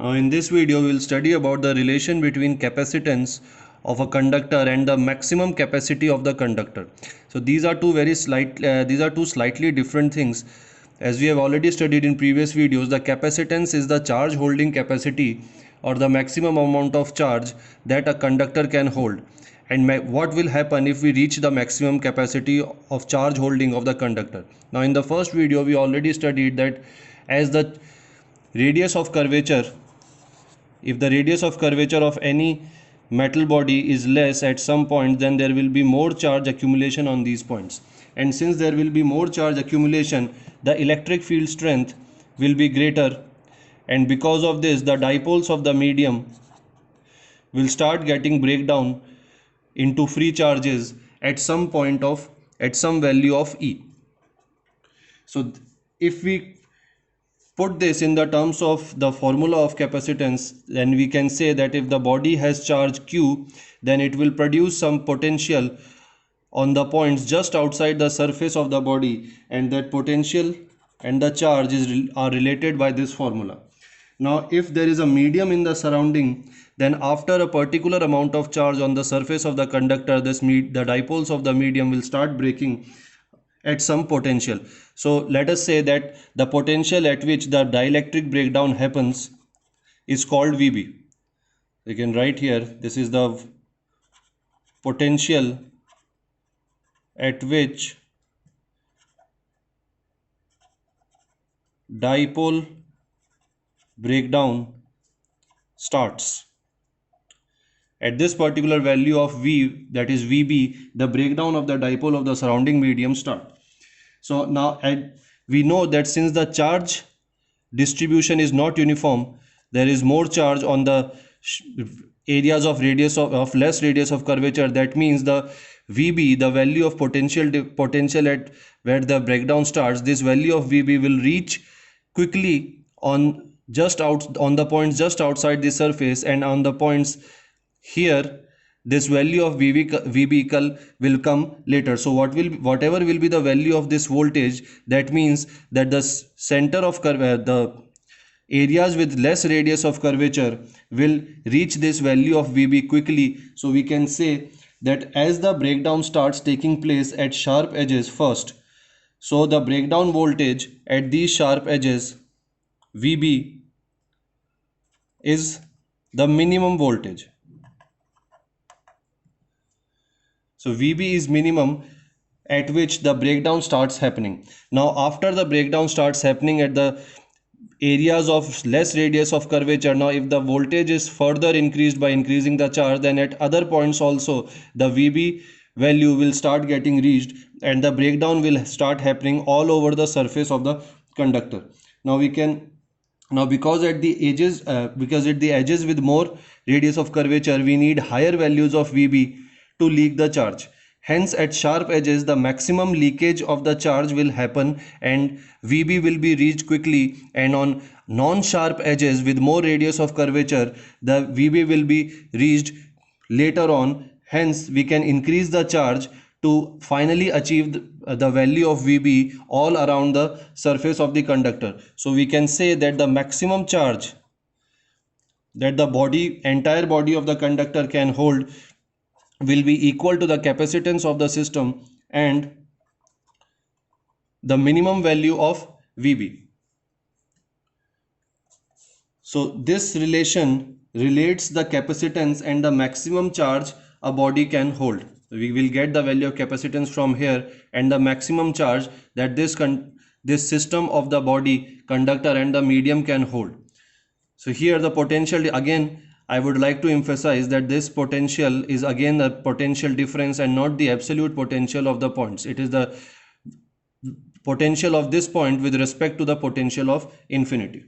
In this video, we will study about the relation between capacitance of a conductor and the maximum capacity of the conductor. So these are two slightly different things. As we have already studied in previous videos, the capacitance is the charge holding capacity or the maximum amount of charge that a conductor can hold. And what will happen if we reach the maximum capacity of charge holding of the conductor? Now in the first video, we already studied that as the radius of curvature, if the radius of curvature of any metal body is less at some point, then there will be more charge accumulation on these points. And since there will be more charge accumulation, the electric field strength will be greater. And because of this, the dipoles of the medium will start getting breakdown into free charges at some value of E. So if we put this in the terms of the formula of capacitance, then we can say that if the body has charge Q, then it will produce some potential on the points just outside the surface of the body, and that potential and the charge are related by this formula. Now if there is a medium in the surrounding, then after a particular amount of charge on the surface of the conductor, the dipoles of the medium will start breaking at some potential. So let us say that the potential at which the dielectric breakdown happens is called VB. You can write here, this is the potential at which dipole breakdown starts. At this particular value of V, that is VB, the breakdown of the dipole of the surrounding medium starts. So now we know that since the charge distribution is not uniform, there is more charge on the areas of less radius of curvature. That means the VB, the value of potential at where the breakdown starts, this value of VB will reach quickly on the points just outside the surface, and on the points here this value of VB will come later. So whatever will be the value of this voltage, that means that the center of the areas with less radius of curvature will reach this value of VB quickly. So we can say that as the breakdown starts taking place at sharp edges first, so the breakdown voltage at these sharp edges, VB, is the minimum voltage. So VB is minimum at which the breakdown starts happening. Now after the breakdown starts happening at the areas of less radius of curvature, now if the voltage is further increased by increasing the charge, then at other points also the VB value will start getting reached, and the breakdown will start happening all over the surface of the conductor. Because at the edges with more radius of curvature, we need higher values of VB to leak the charge. Hence at sharp edges the maximum leakage of the charge will happen and VB will be reached quickly, and on non-sharp edges with more radius of curvature the VB will be reached later on. Hence we can increase the charge to finally achieve the value of VB all around the surface of the conductor. So we can say that the maximum charge that the entire body of the conductor can hold will be equal to the capacitance of the system and the minimum value of VB. So this relation relates the capacitance and the maximum charge a body can hold. We will get the value of capacitance from here and the maximum charge that this system of the body, conductor and the medium can hold. So here the potential, again I would like to emphasize that this potential is again the potential difference and not the absolute potential of the points. It is the potential of this point with respect to the potential of infinity.